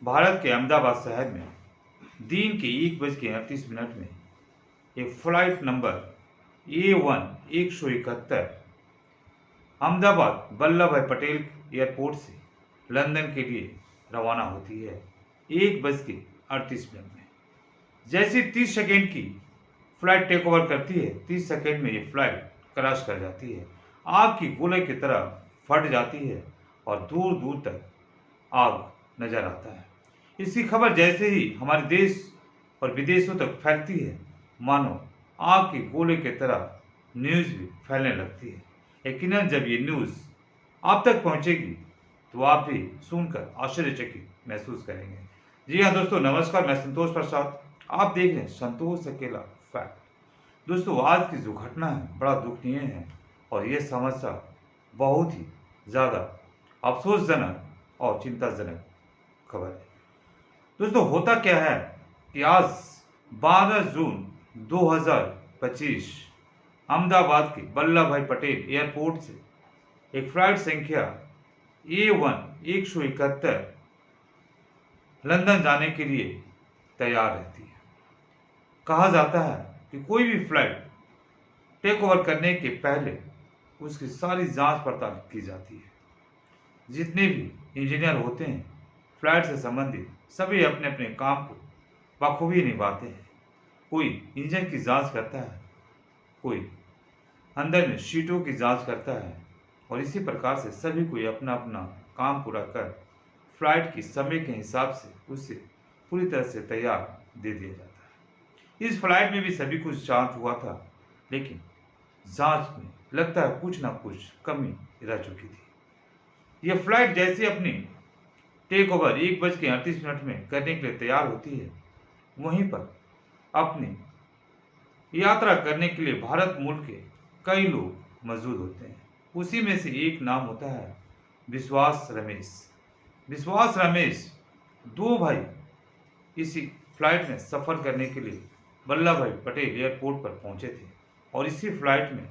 भारत के अहमदाबाद शहर में दिन के 1:38 में एक flight number A1-171 Ahmedabad Vallabh भाई पटेल एयरपोर्ट से लंदन के लिए रवाना होती है 1:38 में। जैसे 30 सेकेंड की फ्लाइट टेक ओवर करती है, 30 सेकेंड में ये फ्लाइट क्रैश कर जाती है, आग की गोले की तरह फट जाती है और दूर दूर तक आग नजर आता है। इसकी खबर जैसे ही हमारे देश और विदेशों तक फैलती है, मानो आग के गोले की तरह न्यूज़ भी फैलने लगती है। यकीनन जब ये न्यूज़ आप तक पहुंचेगी तो आप भी सुनकर आश्चर्यचकित महसूस करेंगे। जी हाँ दोस्तों, नमस्कार, मैं संतोष प्रसाद। आप देख रहे हैं संतोष अकेला फैक्ट। दोस्तों, आज की जो घटना है बड़ा दुखनीय है और ये समस्या बहुत ही ज़्यादा अफसोसजनक और चिंताजनक खबर है। दोस्तों, होता क्या है कि आज 12 जून 2025 अहमदाबाद के वल्लभ भाई पटेल एयरपोर्ट से एक फ्लाइट संख्या A1-171 लंदन जाने के लिए तैयार रहती है। कहा जाता है कि कोई भी फ्लाइट टेक ओवर करने के पहले उसकी सारी जांच पड़ताल की जाती है। जितने भी इंजीनियर होते हैं फ्लाइट से संबंधित, सभी अपने अपने काम को बखूबी निभाते हैं। कोई इंजन की जांच करता है, कोई अंदर में सीटों की जांच करता है और इसी प्रकार से सभी कोई अपना अपना काम पूरा कर फ्लाइट की समय के हिसाब से उसे पूरी तरह से तैयार दे दिया जाता है। इस फ्लाइट में भी सभी कुछ जांच हुआ था, लेकिन जांच में लगता है कुछ ना कुछ कमी रह चुकी थी। यह फ्लाइट जैसे अपनी टेक ओवर 1:38 में करने के लिए तैयार होती है, वहीं पर अपनी यात्रा करने के लिए भारत मुल्क के कई लोग मौजूद होते हैं। उसी में से एक नाम होता है विश्वास रमेश। विश्वास रमेश दो भाई इसी फ्लाइट में सफ़र करने के लिए वल्लभ भाई पटेल एयरपोर्ट पर पहुंचे थे और इसी फ्लाइट में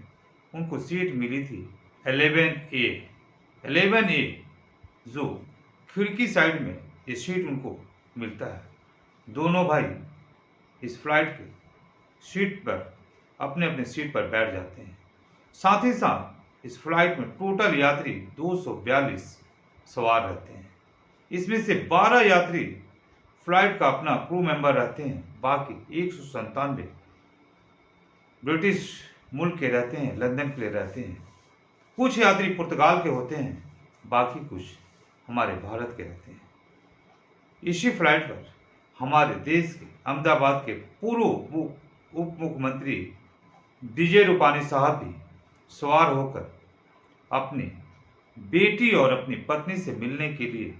उनको सीट मिली थी 11A। 11A जो खिड़की साइड में ये सीट उनको मिलता है। दोनों भाई इस फ्लाइट के सीट पर अपने अपने सीट पर बैठ जाते हैं। साथ ही साथ इस फ्लाइट में टोटल यात्री 242 सवार रहते हैं। इसमें से 12 यात्री फ्लाइट का अपना क्रू मेंबर रहते हैं, बाकी 197 ब्रिटिश मुल्क के रहते हैं, लंदन के लिए रहते हैं। कुछ यात्री पुर्तगाल के होते हैं, बाकी कुछ हमारे भारत के रहते हैं। इसी फ्लाइट पर हमारे देश के अहमदाबाद के पूर्व उप मुख्यमंत्री विजय रूपानी साहब भी सवार होकर अपनी बेटी और अपनी पत्नी से मिलने के लिए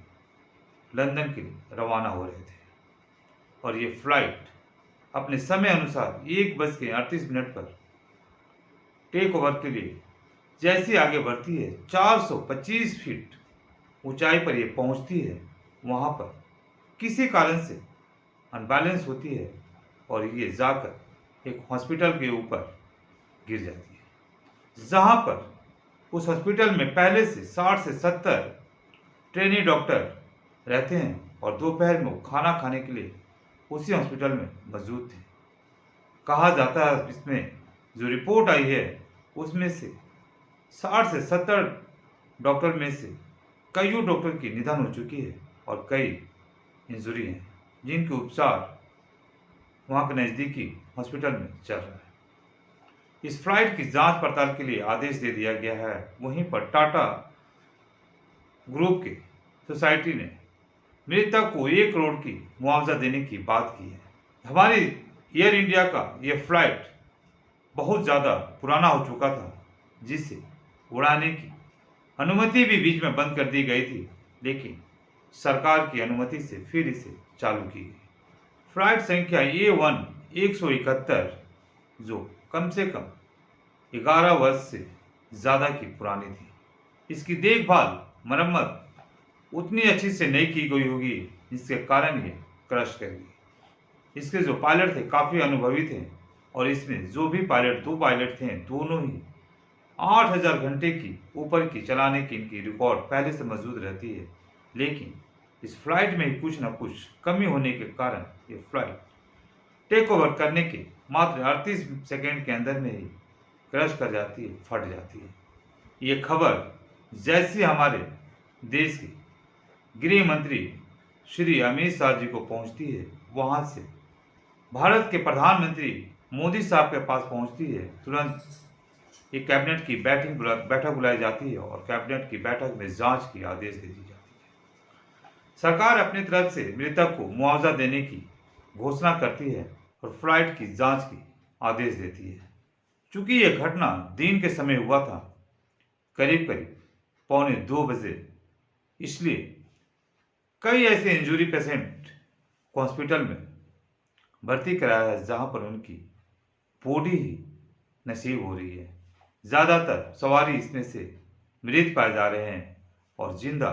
लंदन के लिए रवाना हो रहे थे और ये फ्लाइट अपने समय अनुसार 1:38 पर टेक ओवर के लिए जैसे आगे बढ़ती है, 425 फीट ऊंचाई पर ये पहुंचती है। वहां पर किसी कारण से अनबैलेंस होती है और ये जाकर एक हॉस्पिटल के ऊपर गिर जाती है, जहां पर उस हॉस्पिटल में पहले से 60 से 70 ट्रेनी डॉक्टर रहते हैं और दोपहर में वो खाना खाने के लिए उसी हॉस्पिटल में मौजूद थे। कहा जाता है, इसमें जो रिपोर्ट आई है उसमें से 60 से 70 डॉक्टर में से कई डॉक्टर की निधन हो चुकी है और कई इंजरी हैं, जिनके उपचार वहाँ के नज़दीकी हॉस्पिटल में चल रहा है। इस फ्लाइट की जांच पड़ताल के लिए आदेश दे दिया गया है। वहीं पर टाटा ग्रुप की सोसाइटी ने मृतक को 1 करोड़ की मुआवजा देने की बात की है। हमारी एयर इंडिया का यह फ्लाइट बहुत ज़्यादा पुराना हो चुका था, जिसे उड़ाने की अनुमति भी बीच में बंद कर दी गई थी, लेकिन सरकार की अनुमति से फिर इसे चालू की गई। फ्लाइट संख्या A1-171 जो कम से कम 11 वर्ष से ज़्यादा की पुरानी थी, इसकी देखभाल मरम्मत उतनी अच्छी से नहीं की गई होगी, जिसके कारण ये क्रैश कर गई। इसके जो पायलट थे काफ़ी अनुभवी थे और इसमें जो भी पायलट 2 पायलट थे, दोनों ही 8000 घंटे की ऊपर की चलाने की इनकी रिकॉर्ड पहले से मौजूद रहती है। लेकिन इस फ्लाइट में ही कुछ न कुछ कमी होने के कारण ये फ्लाइट टेक ओवर करने के मात्र 38 सेकेंड के अंदर में ही क्रैश कर जाती है, फट जाती है। ये खबर जैसे हमारे देश के गृह मंत्री श्री अमित शाह जी को पहुंचती है, वहां से भारत के प्रधानमंत्री मोदी साहब के पास पहुंचती है, तुरंत एक कैबिनेट की बैठक बुलाई जाती है और कैबिनेट की बैठक में जांच की आदेश दे दी जाती है। सरकार अपनी तरफ से मृतक को मुआवजा देने की घोषणा करती है और फ्लाइट की जांच की आदेश देती है। चूंकि यह घटना दिन के समय हुआ था, करीब करीब 1:45 बजे, इसलिए कई ऐसे इंजरी पेशेंट हॉस्पिटल में भर्ती कराया है जहां पर उनकी बॉडी ही नसीब हो रही है। ज्यादातर सवारी इसमें से मृत पाए जा रहे हैं और जिंदा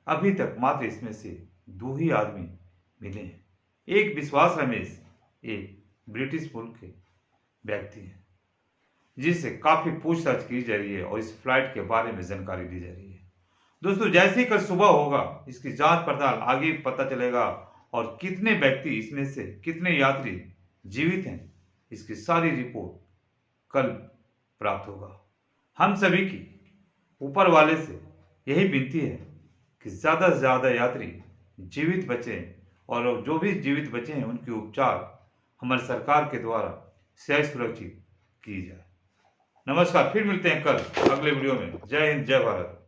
अभी तक मात्र इसमें से 2 ही आदमी मिले हैं। एक विश्वास रमेश एक ब्रिटिश मुल्क के व्यक्ति हैं, जिससे काफी पूछताछ की जा रही है और इस फ्लाइट के बारे में जानकारी दी जा रही है। दोस्तों, जैसे ही कल सुबह होगा इसकी जांच पड़ताल आगे पता चलेगा और कितने व्यक्ति इसमें से, कितने यात्री जीवित हैं, इसकी सारी रिपोर्ट कल प्राप्त होगा। हम सभी की ऊपर वाले से यही विनती है कि ज्यादा से ज्यादा यात्री जीवित बचें और जो भी जीवित बचे हैं उनकी उपचार हमारी सरकार के द्वारा सही सुरक्षित की जाए। नमस्कार, फिर मिलते हैं कल अगले वीडियो में। जय हिंद, जय भारत।